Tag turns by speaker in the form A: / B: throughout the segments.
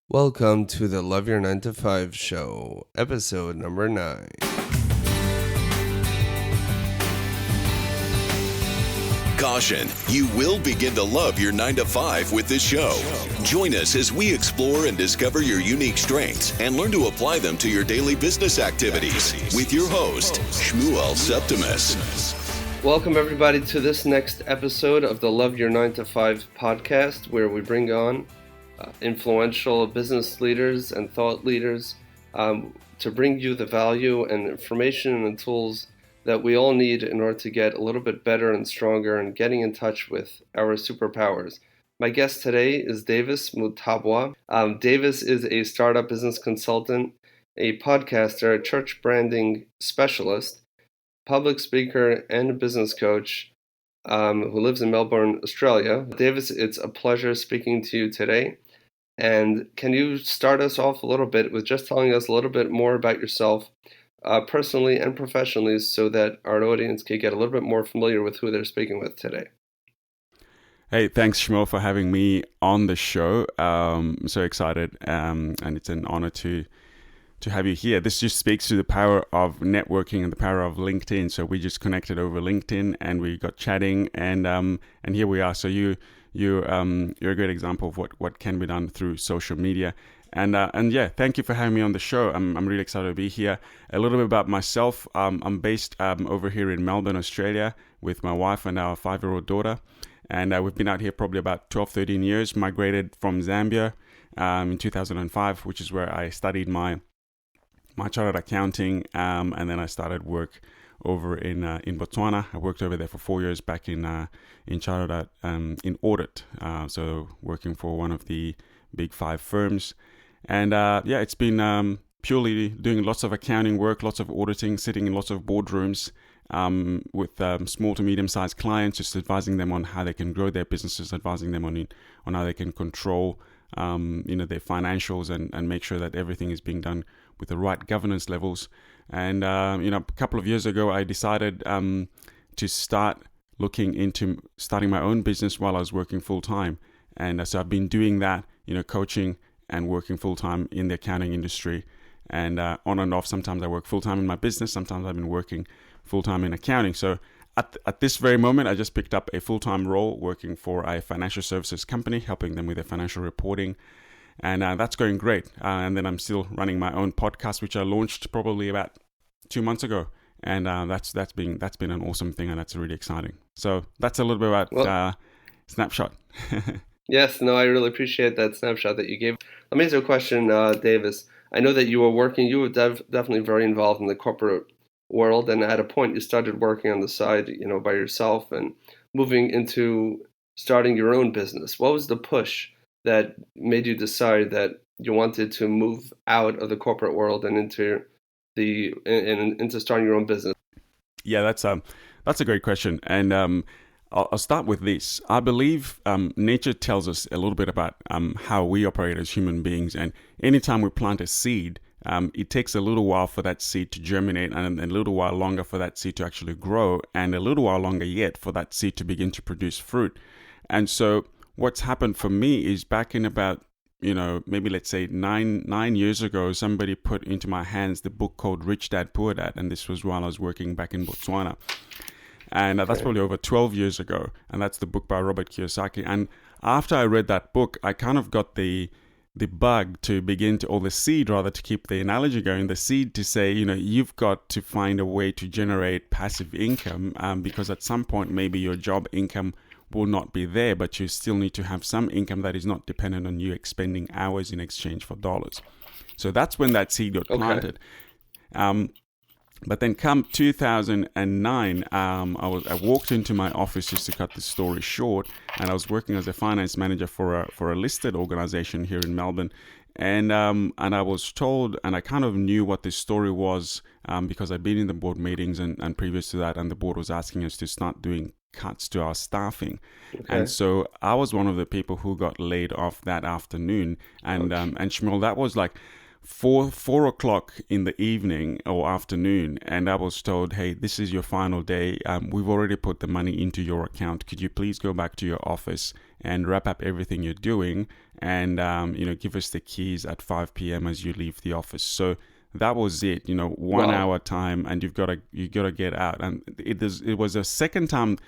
A: Welcome to the Love Your 9 to 5 show, episode number 9.
B: Caution, you will begin to love your 9 to 5 with this show. Join us as we explore and discover your unique strengths and learn to apply them to your daily business activities with your host, Shmuel Septimus.
A: Welcome everybody to this next episode of the Love Your 9 to 5 podcast, where we bring on influential business leaders and thought leaders to bring you the value and information and tools that we all need in order to get a little bit better and stronger and getting in touch with our superpowers. My guest today is Davis Mutabwa. Davis is a startup business consultant, a podcaster, a church branding specialist, public speaker, and a business coach who lives in Melbourne, Australia. Davis, it's a pleasure speaking to you today. And can you start us off a little bit with just telling us a little bit more about yourself, personally and professionally, so that our audience can get a little bit more familiar with who they're speaking with today?
C: Hey, thanks, Shmuel, for having me on the show. I'm so excited, and it's an honor to have you here. This just speaks to the power of networking and the power of LinkedIn. So we just connected over LinkedIn, and we got chatting, and here we are. So you're a great example of what can be done through social media. And yeah, thank you for having me on the show. I'm really excited to be here. A little bit about myself. I'm based over here in Melbourne, Australia, with my wife and our 5-year-old daughter. And we've been out here probably about 12, 13 years. Migrated from Zambia in 2005, which is where I studied my chartered accounting, and then I started work over in Botswana. I worked over there for 4 years back in chartered in audit, so working for one of the big 5 firms. And yeah, it's been purely doing lots of accounting work, lots of auditing, sitting in lots of boardrooms with small to medium-sized clients, just advising them on how they can grow their businesses, advising them on how they can control their financials and make sure that everything is being done with the right governance levels. And a couple of years ago, I decided to start looking into starting my own business while I was working full-time. And so I've been doing that, coaching and working full-time in the accounting industry, and on and off. Sometimes I work full-time in my business. Sometimes I've been working full-time in accounting. So at this very moment, I just picked up a full-time role working for a financial services company, helping them with their financial reporting. And that's going great. And then I'm still running my own podcast, which I launched probably about 2 months ago. And that's been an awesome thing, and that's really exciting. So that's a little bit about snapshot.
A: Yes, no, I really appreciate that snapshot that you gave. Let me ask you a question, Davis. I know that you were definitely very involved in the corporate world, and at a point you started working on the side, by yourself and moving into starting your own business. What was the push that made you decide that you wanted to move out of the corporate world and into starting your own business?
C: Yeah, that's a great question, and I'll start with this. I believe nature tells us a little bit about how we operate as human beings. And anytime we plant a seed, it takes a little while for that seed to germinate, and a little while longer for that seed to actually grow, and a little while longer yet for that seed to begin to produce fruit. And so what's happened for me is back in about, maybe let's say nine years ago, somebody put into my hands the book called Rich Dad, Poor Dad. And this was while I was working back in Botswana. And that's probably over 12 years ago. And that's the book by Robert Kiyosaki. And after I read that book, I kind of got the bug to begin to, or the seed rather, to keep the analogy going, the seed to say, you've got to find a way to generate passive income because at some point, maybe your job income will not be there, but you still need to have some income that is not dependent on you expending hours in exchange for dollars. So that's when that seed got planted. But then come 2009, I walked into my office, just to cut the story short, and I was working as a finance manager for a listed organization here in Melbourne. And I was told, and I kind of knew what this story was because I'd been in the board meetings and previous to that, and the board was asking us to start doing cuts to our staffing. Okay. And so I was one of the people who got laid off that afternoon. And Shmuel, that was like, 4 o'clock in the evening or afternoon, and I was told, hey, this is your final day. We've already put the money into your account. Could you please go back to your office and wrap up everything you're doing, and give us the keys at 5 p.m. as you leave the office. So that was it. 1 hour time, and you gotta get out. And it was a second time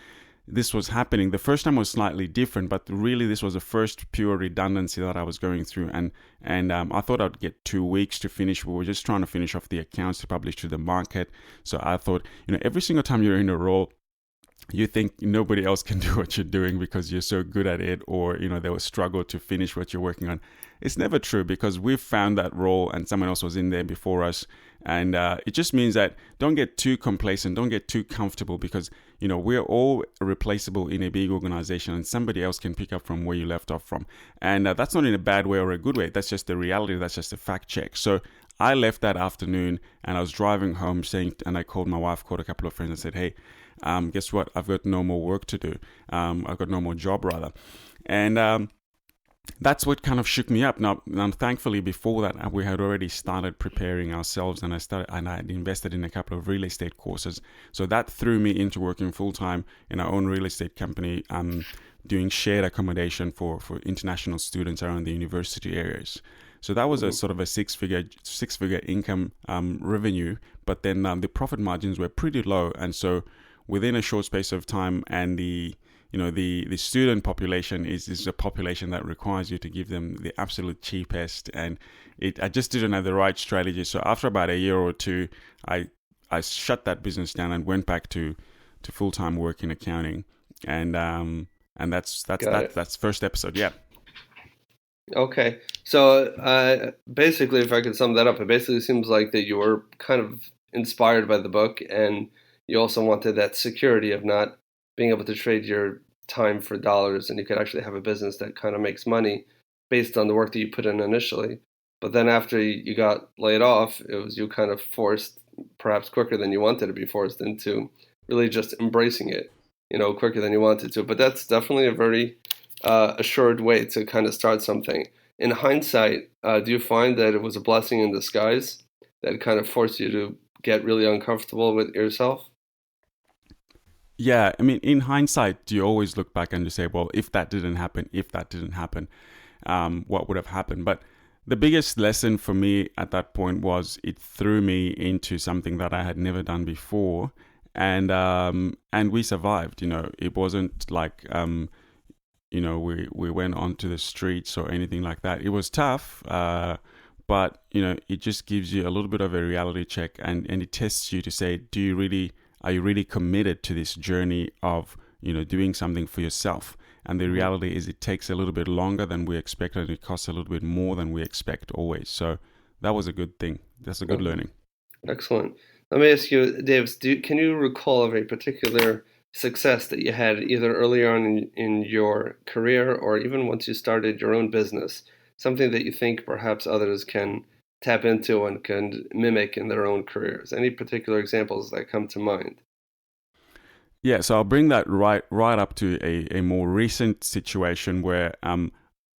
C: this was happening. The first time was slightly different, but really this was the first pure redundancy that I was going through. And I thought I'd get 2 weeks to finish. We were just trying to finish off the accounts to publish to the market. So I thought, every single time you're in a role, you think nobody else can do what you're doing because you're so good at it, or they will struggle to finish what you're working on. It's never true, because we've found that role and someone else was in there before us. And it just means that don't get too complacent, don't get too comfortable, because we're all replaceable in a big organization, and somebody else can pick up from where you left off from. And that's not in a bad way or a good way. That's just the reality. That's just a fact check. So I left that afternoon, and I was driving home and I called my wife, called a couple of friends, and said, hey, guess what? I've got no more work to do. I've got no more job, rather. And that's what kind of shook me up. Now, thankfully, before that, we had already started preparing ourselves, and I had invested in a couple of real estate courses. So that threw me into working full time in our own real estate company, doing shared accommodation for international students around the university areas. So that was a sort of a six-figure income revenue, but then the profit margins were pretty low, and so within a short space of time, and the student population is a population that requires you to give them the absolute cheapest, and I just didn't have the right strategy. So after about a year or two, I shut that business down and went back to full-time work in accounting, and that's first episode. Yeah.
A: Okay. So basically, if I could sum that up, it basically seems like that you were kind of inspired by the book, and you also wanted that security of not being able to trade your time for dollars, and you could actually have a business that kind of makes money based on the work that you put in initially. But then after you got laid off, it was you kind of forced, perhaps quicker than you wanted to be forced, into really just embracing it, quicker than you wanted to. But that's definitely a very assured way to kind of start something. In hindsight, do you find that it was a blessing in disguise that kind of forced you to get really uncomfortable with yourself?
C: Yeah, I mean, in hindsight, you always look back and you say, well, if that didn't happen, what would have happened? But the biggest lesson for me at that point was it threw me into something that I had never done before, and we survived. It wasn't like we went onto the streets or anything like that. It was tough, but it just gives you a little bit of a reality check, and it tests you to say, are you really committed to this journey of doing something for yourself? And the reality is it takes a little bit longer than we expect, and it costs a little bit more than we expect always. So that was a good thing. That's a good learning.
A: Excellent. Let me ask you, Dave, can you recall of a particular success that you had either earlier on in your career, or even once you started your own business, something that you think perhaps others can tap into and can mimic in their own careers? Any particular examples that come to mind?
C: Yeah, so I'll bring that right up to a more recent situation where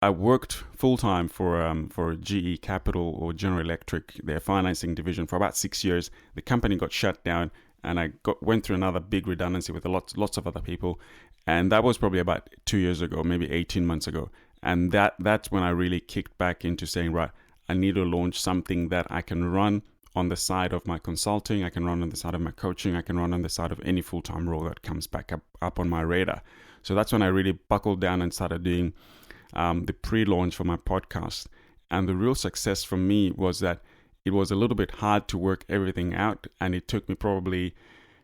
C: I worked full-time for GE Capital, or General Electric, their financing division, for about 6 years. The company got shut down, and I went through another big redundancy with lots of other people, and that was probably about 2 years ago, maybe 18 months ago. And that's when I really kicked back into saying, right, I need to launch something that I can run on the side of my consulting, I can run on the side of my coaching, I can run on the side of any full-time role that comes back up on my radar. So that's when I really buckled down and started doing the pre-launch for my podcast. And the real success for me was that it was a little bit hard to work everything out, and it took me probably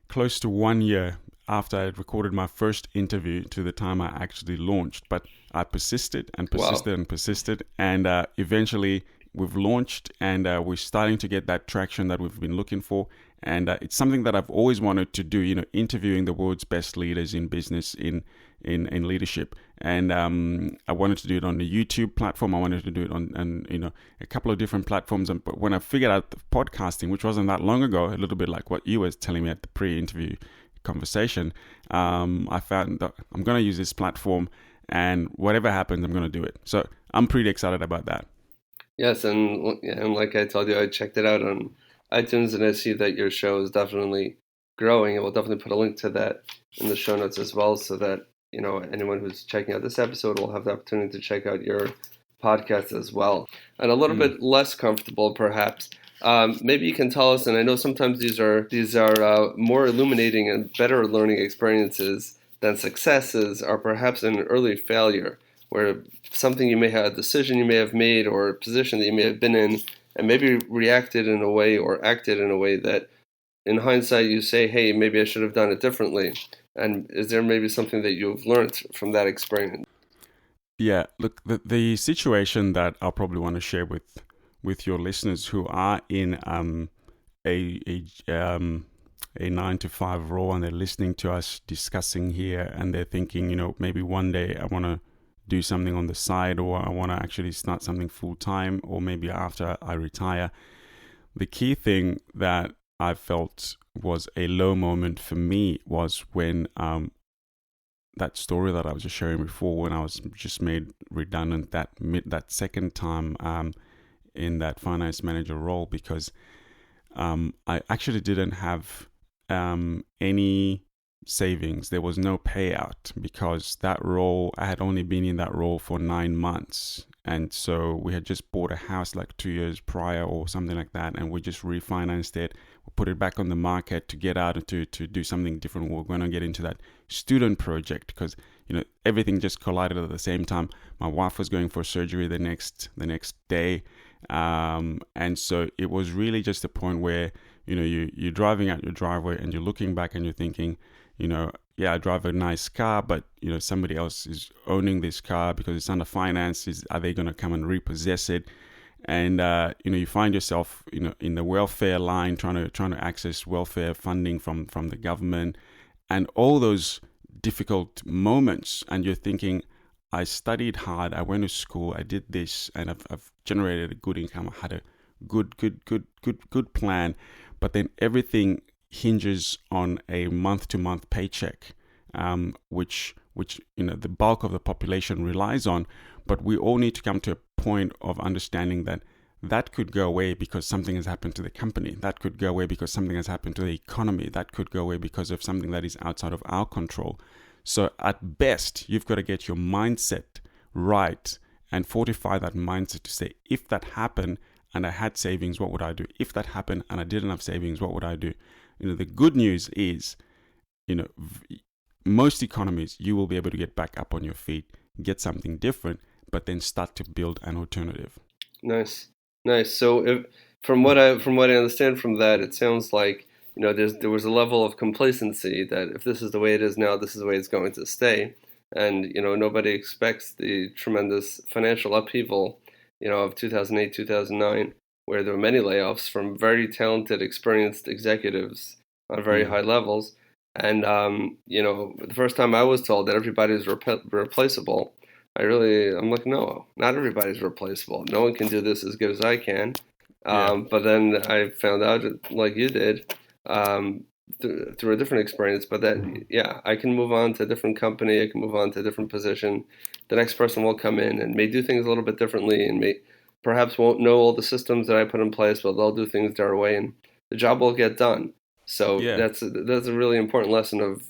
C: close to 1 year after I had recorded my first interview to the time I actually launched. But I persisted and persisted and persisted, and eventually we've launched, and we're starting to get that traction that we've been looking for. And it's something that I've always wanted to do, interviewing the world's best leaders in business, in leadership. And I wanted to do it on the YouTube platform. I wanted to do it on a couple of different platforms. But when I figured out the podcasting, which wasn't that long ago, a little bit like what you were telling me at the pre-interview conversation, I found that I'm going to use this platform, and whatever happens, I'm going to do it. So I'm pretty excited about that.
A: Yes, and like I told you, I checked it out on iTunes, and I see that your show is definitely growing. And we'll definitely put a link to that in the show notes as well, so that anyone who's checking out this episode will have the opportunity to check out your podcast as well. And a little
C: Mm.
A: bit less comfortable, perhaps. Maybe you can tell us. And I know sometimes these are more illuminating and better learning experiences than successes, are perhaps an early failure where something you may have, a decision you may have made, or a position that you may have been in, and maybe reacted in a way or acted in a way that, in hindsight, you say, "Hey, maybe I should have done it differently." And is there maybe something that you've learned from that experience?
C: Yeah, look, the situation that I'll probably want to share with your listeners who are in a a 9 to 5 role, and they're listening to us discussing here, and they're thinking, maybe one day I want to do something on the side, or I want to actually start something full time, or maybe after I retire. The key thing that I felt was a low moment for me was when that story that I was just sharing before, when I was just made redundant that second time in that finance manager role, because I actually didn't have any savings. There was no payout because that role, I had only been in that role for 9 months. And so we had just bought a house like 2 years prior or something like that. And we just refinanced it. We put it back on the market to get out and to do something different. We're going to get into that student project because, everything just collided at the same time. My wife was going for surgery the next day. And so it was really just a point where, you're driving out your driveway and you're looking back and you're thinking, yeah, I drive a nice car, but, somebody else is owning this car because it's under finance. Are they going to come and repossess it? And, you find yourself, in the welfare line, trying to access welfare funding from the government, and all those difficult moments. And you're thinking, I studied hard, I went to school, I did this, and I've generated a good income. I had a good plan, but then everything hinges on a month-to-month paycheck, which the bulk of the population relies on. But we all need to come to a point of understanding that could go away because something has happened to the company. That could go away because something has happened to the economy. That could go away because of something that is outside of our control. So at best, you've got to get your mindset right and fortify that mindset to say, if that happened and I had savings, what would I do? If that happened and I didn't have savings, what would I do? The good news is, most economies, you will be able to get back up on your feet, get something different, but then start to build an alternative.
A: Nice, nice. So, from what I understand from that, it sounds like there was a level of complacency that if this is the way it is now, this is the way it's going to stay, and nobody expects the tremendous financial upheaval, of 2008, 2009, where there were many layoffs from very talented, experienced executives on very high levels, and the first time I was told that everybody's replaceable. I'm like, no, not everybody's replaceable. No one can do this as good as I can. But then I found out, like you did, through a different experience, but that, yeah, I can move on to a different company. I can move on to a different position. The next person will come in and may do things a little bit differently and perhaps won't know all the systems that I put in place, but they'll do things their way and the job will get done. So
C: Yeah.
A: that's a really important lesson of,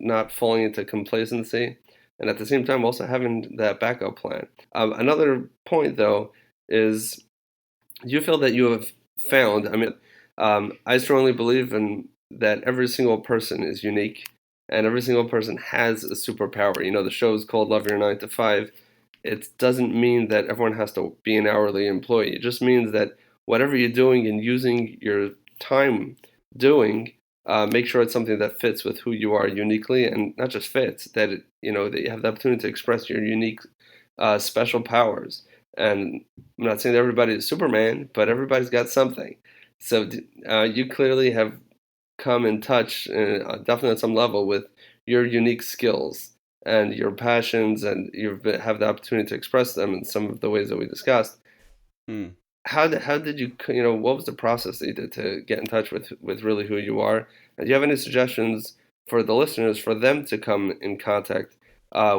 A: not falling into complacency, and at the same time also having that backup plan. Another point, though, is you feel that you have found, I strongly believe in that every single person is unique and every single person has a superpower. The show is called Love Your 9 to 5. It doesn't mean that everyone has to be an hourly employee. It just means that whatever you're doing and using your time doing, make sure it's something that fits with who you are uniquely, and not just fits, that that you have the opportunity to express your unique, special powers. And I'm not saying that everybody is Superman, but everybody's got something. So you clearly have come in touch, definitely at some level, with your unique skills and your passions, and have the opportunity to express them in some of the ways that we discussed.
C: Mm.
A: How did you, what was the process that you did to get in touch with really who you are? And do you have any suggestions for the listeners for them to come in contact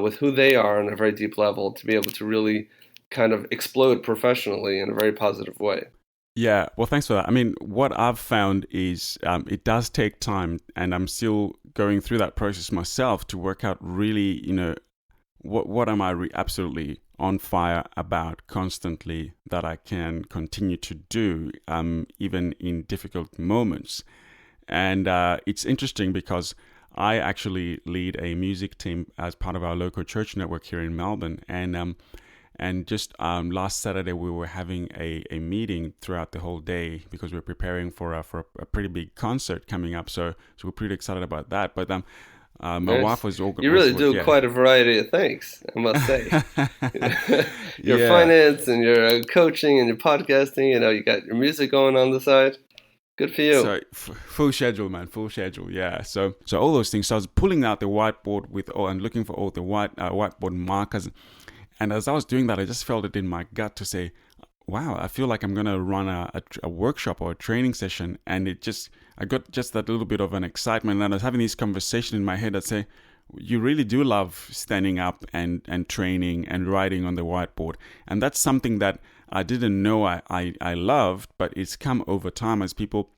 A: with who they are on a very deep level to be able to really kind of explode professionally in a very positive way.
C: Yeah, well, thanks for that. I mean, what I've found is it does take time, and I'm still going through that process myself to work out really, what am I absolutely on fire about constantly that I can continue to do, even in difficult moments. And it's interesting because I actually lead a music team as part of our local church network here in Melbourne, and just last Saturday, we were having a meeting throughout the whole day because we're preparing for a pretty big concert coming up. So we're pretty excited about that. But my
A: Nice.
C: wife was all.
A: You really do quite a variety of things, I must say. Your
C: Yeah.
A: finance and your coaching and your podcasting, you got your music going on the side. Good for you.
C: So full schedule, man, full schedule. Yeah. So all those things. So I was pulling out the whiteboard and looking for all the whiteboard markers. And as I was doing that, I just felt it in my gut to say, wow, I feel like I'm going to run a workshop or a training session. And I got just that little bit of an excitement. And I was having this conversation in my head that say, you really do love standing up and training and writing on the whiteboard. And that's something that I didn't know I loved, but it's come over time as people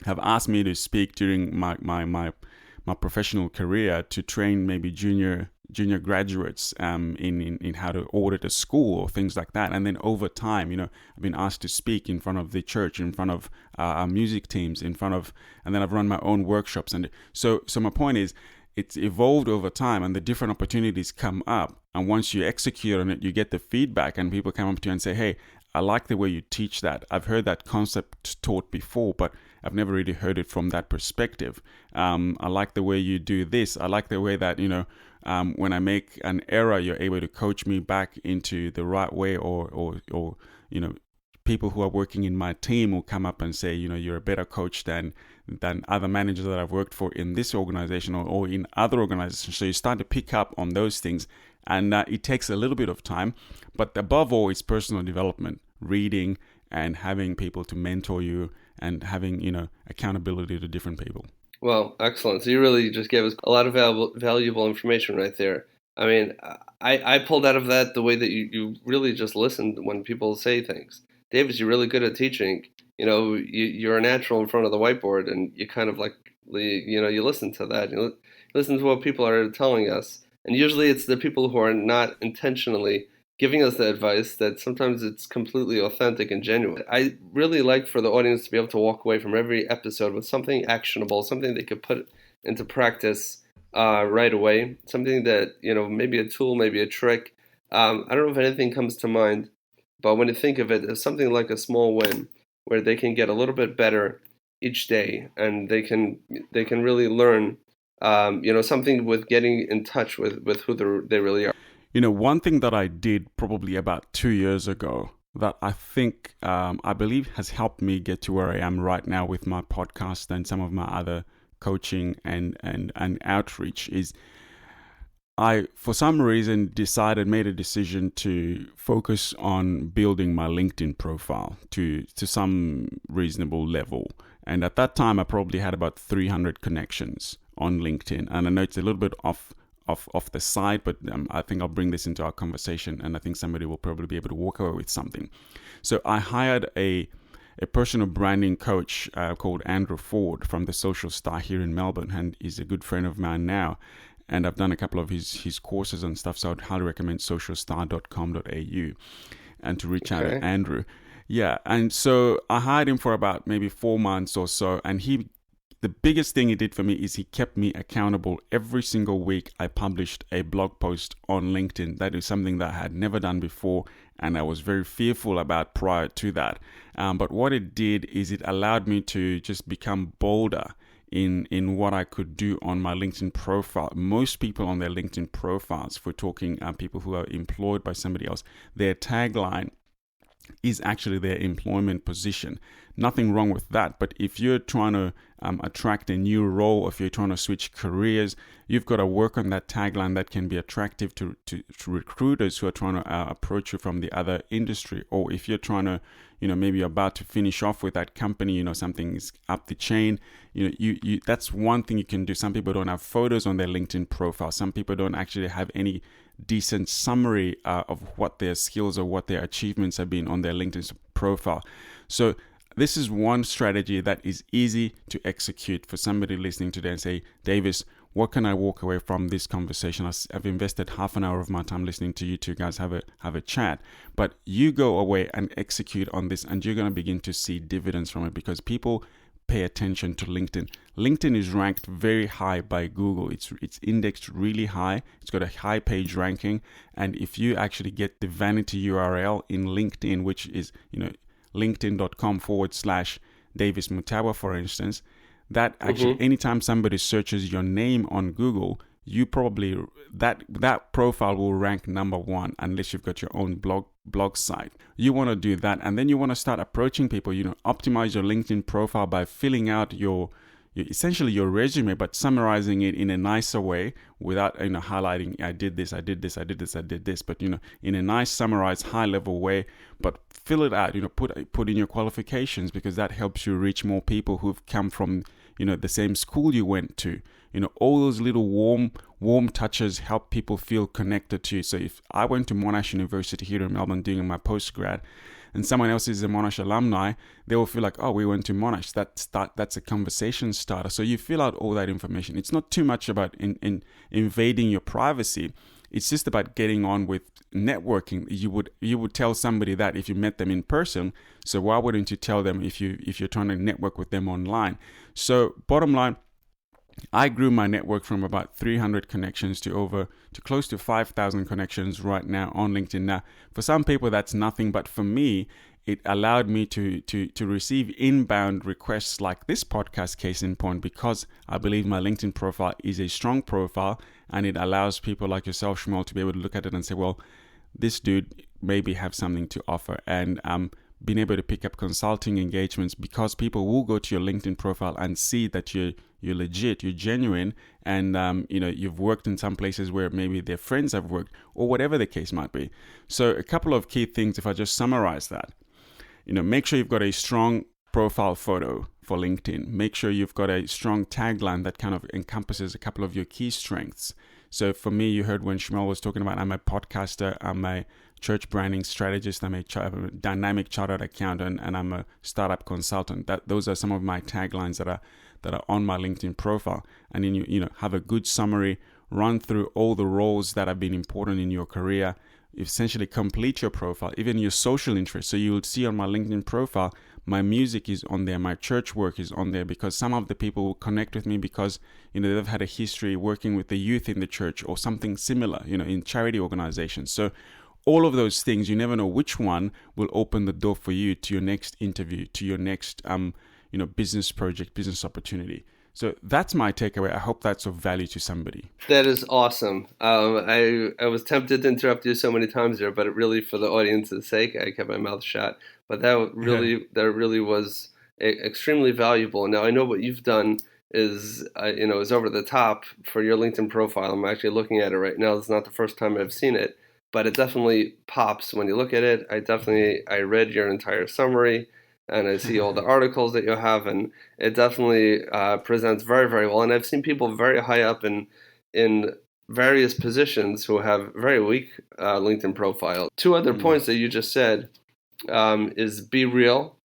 C: have asked me to speak during my professional career to train maybe junior graduates in how to audit a school or things like that. And then over time, I've been asked to speak in front of the church, in front of our music teams, and then I've run my own workshops. And so my point is, it's evolved over time, and the different opportunities come up. And once you execute on it, you get the feedback, and people come up to you and say, hey, I like the way you teach that. I've heard that concept taught before, but I've never really heard it from that perspective. I like the way you do this. I like the way that, when I make an error, you're able to coach me back into the right way, or people who are working in my team will come up and say, you're a better coach than other managers that I've worked for in this organization or in other organizations. So you start to pick up on those things, and it takes a little bit of time, but above all, it's personal development, reading and having people to mentor you and having, accountability to different people.
A: Well, excellent. So you really just gave us a lot of valuable information right there. I mean, I pulled out of that the way that you really just listened when people say things. Davis, you're really good at teaching. You're a natural in front of the whiteboard, and you kind of you listen to that. You listen to what people are telling us. And usually it's the people who are not intentionally giving us the advice that sometimes it's completely authentic and genuine. I really like for the audience to be able to walk away from every episode with something actionable, something they could put into practice right away, something that, maybe a tool, maybe a trick. I don't know if anything comes to mind, but when you think of it as something like a small win, where they can get a little bit better each day, and they can really learn, something with getting in touch with who they really are.
C: One thing that I did probably about 2 years ago that I think, I believe has helped me get to where I am right now with my podcast and some of my other coaching and outreach is I, for some reason, made a decision to focus on building my LinkedIn profile to some reasonable level. And at that time, I probably had about 300 connections on LinkedIn. And I know it's a little bit off the side, but I think I'll bring this into our conversation, and I think somebody will probably be able to walk away with something. So I hired a personal branding coach called Andrew Ford from the Social Star here in Melbourne, and he's a good friend of mine now. And I've done a couple of his courses and stuff, so I'd highly recommend socialstar.com.au and to reach out to Andrew. Yeah, and so I hired him for about maybe 4 months or so, and the biggest thing he did for me is he kept me accountable. Every single week I published a blog post on LinkedIn. That is something that I had never done before, and I was very fearful about prior to that. But what it did is it allowed me to just become bolder in what I could do on my LinkedIn profile. Most people on their LinkedIn profiles, if we're talking people who are employed by somebody else, their tagline is actually their employment position. Nothing wrong with that. But if you're trying to attract a new role, if you're trying to switch careers, you've got to work on that tagline that can be attractive to recruiters who are trying to approach you from the other industry. Or if you're trying to, maybe you're about to finish off with that company, something is up the chain, you that's one thing you can do. Some people don't have photos on their LinkedIn profile. Some people don't actually have any decent summary of what their skills or what their achievements have been on their LinkedIn profile. So this is one strategy that is easy to execute for somebody listening today and say, Davis, what can I walk away from this conversation? I've invested half an hour of my time listening to you two guys have a chat, but you go away and execute on this, and you're going to begin to see dividends from it, because people pay attention to LinkedIn. LinkedIn is ranked very high by Google. It's indexed really high. It's got a high page ranking, and if you actually get the vanity URL in LinkedIn, which is linkedin.com/Davis Mutabwa, for instance, that actually anytime somebody searches your name on Google, you probably that profile will rank number one, unless you've got your own blog site. You want to do that, and then you want to start approaching people. Optimize your LinkedIn profile by filling out your essentially your resume, but summarizing it in a nicer way without highlighting I did this, but in a nice summarized high level way. But fill it out, put in your qualifications, because that helps you reach more people who've come from the same school you went to. All those little warm touches help people feel connected to you. So if I went to Monash University here in Melbourne doing my postgrad, and someone else is a Monash alumni, they will feel like, oh, we went to Monash. That's a conversation starter. So you fill out all that information. It's not too much about invading your privacy. It's just about getting on with networking. You would tell somebody that if you met them in person. So why wouldn't you tell them if you're trying to network with them online? So bottom line, I grew my network from about 300 connections to close to 5,000 connections right now on LinkedIn. Now, for some people, that's nothing, but for me, it allowed me to receive inbound requests like this podcast, case in point, because I believe my LinkedIn profile is a strong profile, and it allows people like yourself, Shmuel, to be able to look at it and say, well, this dude maybe have something to offer. And being able to pick up consulting engagements, because people will go to your LinkedIn profile and see that you're legit, you're genuine, and you've worked in some places where maybe their friends have worked, or whatever the case might be. So a couple of key things, if I just summarize that, make sure you've got a strong profile photo for LinkedIn. Make sure you've got a strong tagline that kind of encompasses a couple of your key strengths. So for me, you heard when Shmuel was talking about, I'm a podcaster, I'm a church branding strategist, I'm a dynamic chartered accountant, and I'm a startup consultant. Those are some of my taglines that are on my LinkedIn profile. And then you have a good summary, run through all the roles that have been important in your career, essentially complete your profile, even your social interests. So you will see on my LinkedIn profile, my music is on there, my church work is on there, because some of the people will connect with me because they've had a history working with the youth in the church or something similar, in charity organizations. So all of those things, you never know which one will open the door for you to your next interview, to your next business project, business opportunity. So that's my takeaway. I hope that's of value to somebody.
A: That is awesome. I was tempted to interrupt you so many times there, but it really, for the audience's sake, I kept my mouth shut. But that really was extremely valuable. Now I know what you've done is over the top for your LinkedIn profile. I'm actually looking at it right now. It's not the first time I've seen it, but it definitely pops when you look at it. I read your entire summary, and I see all the articles that you have, and it definitely presents very, very well. And I've seen people very high up in various positions who have very weak LinkedIn profile. Two other points that you just said is be real,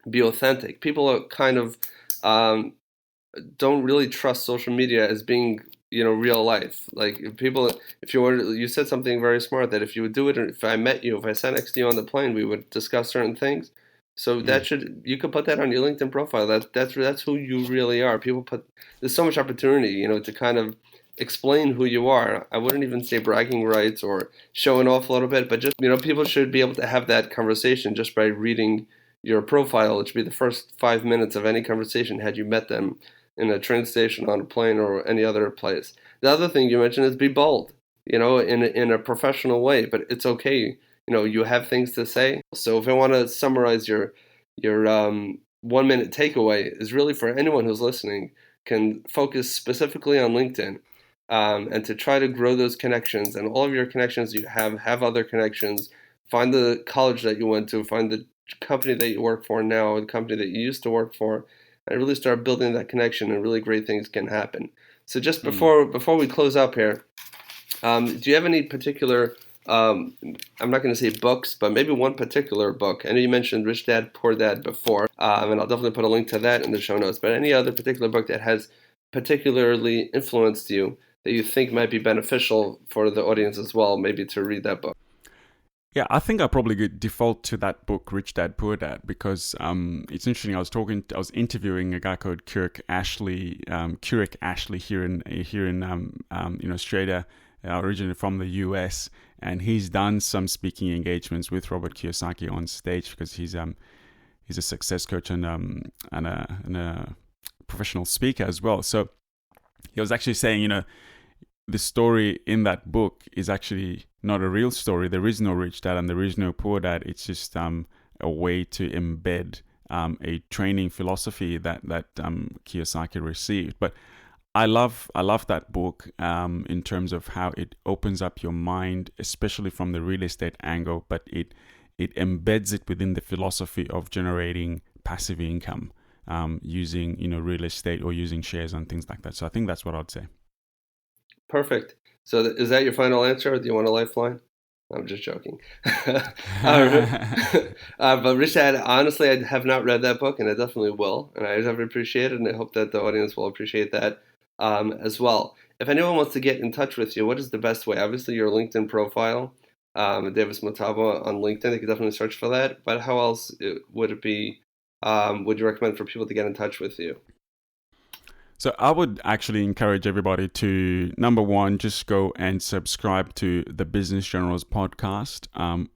A: be authentic. People are kind of don't really trust social media as being real life. Like you said something very smart, that if you would do it, if I met you, if I sat next to you on the plane, we would discuss certain things. So you could put that on your LinkedIn profile. That's who you really are. There's so much opportunity, to kind of explain who you are. I wouldn't even say bragging rights or showing off a little bit, but just, people should be able to have that conversation just by reading your profile. It should be the first 5 minutes of any conversation had you met them in a train station, on a plane, or any other place. The other thing you mentioned is be bold, in a professional way, but it's okay. You have things to say. So if I want to summarize your 1 minute takeaway, is really for anyone who's listening, can focus specifically on LinkedIn, and to try to grow those connections, and all of your connections you have other connections. Find the college that you went to, find the company that you work for now or the company that you used to work for, and really start building that connection, and really great things can happen. So just before we close up here, do you have any particular, I'm not going to say books, but maybe one particular book? I know you mentioned Rich Dad, Poor Dad before, and I'll definitely put a link to that in the show notes, but any other particular book that has particularly influenced you that you think might be beneficial for the audience as well, maybe to read that book?
C: Yeah, I think I probably could default to that book, Rich Dad Poor Dad, because it's interesting. I was interviewing a guy called Keurig Ashley here in Australia, originally from the US, and he's done some speaking engagements with Robert Kiyosaki on stage because he's a success coach and a professional speaker as well. So he was actually saying, the story in that book is actually not a real story. There is no rich dad and there is no poor dad. It's just a way to embed a training philosophy that Kiyosaki received. But I love that book in terms of how it opens up your mind, especially from the real estate angle. But it embeds it within the philosophy of generating passive income using real estate or using shares and things like that. So I think that's what I'd say.
A: Perfect. So is that your final answer, or do you want a lifeline? I'm just joking. But Rich Dad, honestly, I have not read that book, and I definitely will. And I definitely appreciate it, and I hope that the audience will appreciate that as well. If anyone wants to get in touch with you, what is the best way? Obviously, your LinkedIn profile, Davis Mutabwa on LinkedIn. They could definitely search for that. But how else would it be? Would you recommend for people to get in touch with you?
C: So I would actually encourage everybody to, number one, just go and subscribe to the Business Generals podcast on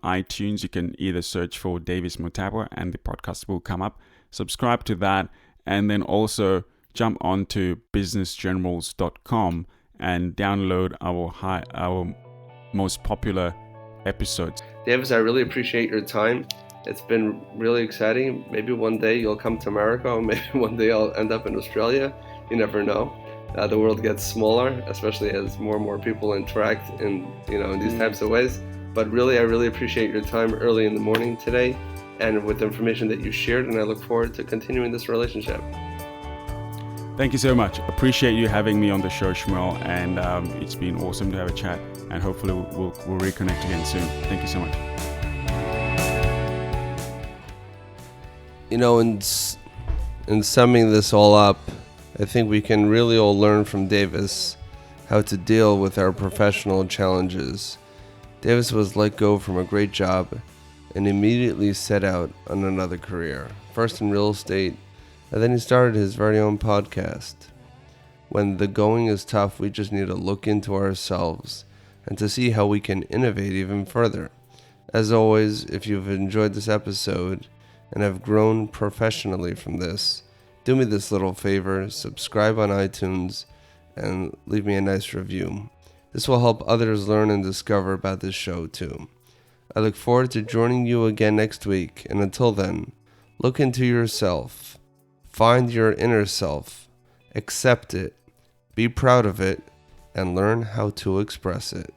C: iTunes. You can either search for Davis Mutabwa and the podcast will come up. Subscribe to that, and then also jump onto businessgenerals.com and download our most popular episodes.
A: Davis, I really appreciate your time. It's been really exciting. Maybe one day you'll come to America, or maybe one day I'll end up in Australia. You never know. The world gets smaller, especially as more and more people interact in these types of ways. But really, I really appreciate your time early in the morning today, and with the information that you shared. And I look forward to continuing this relationship.
C: Thank you so much. Appreciate you having me on the show, Shmuel, and it's been awesome to have a chat. And hopefully we'll reconnect again soon. Thank you so much.
A: In summing this all up, I think we can really all learn from Davis how to deal with our professional challenges. Davis was let go from a great job and immediately set out on another career, first in real estate, and then he started his very own podcast. When the going is tough, we just need to look into ourselves and to see how we can innovate even further. As always, if you've enjoyed this episode and have grown professionally from this, do me this little favor: subscribe on iTunes and leave me a nice review. This will help others learn and discover about this show too. I look forward to joining you again next week, and until then, look into yourself, find your inner self, accept it, be proud of it, and learn how to express it.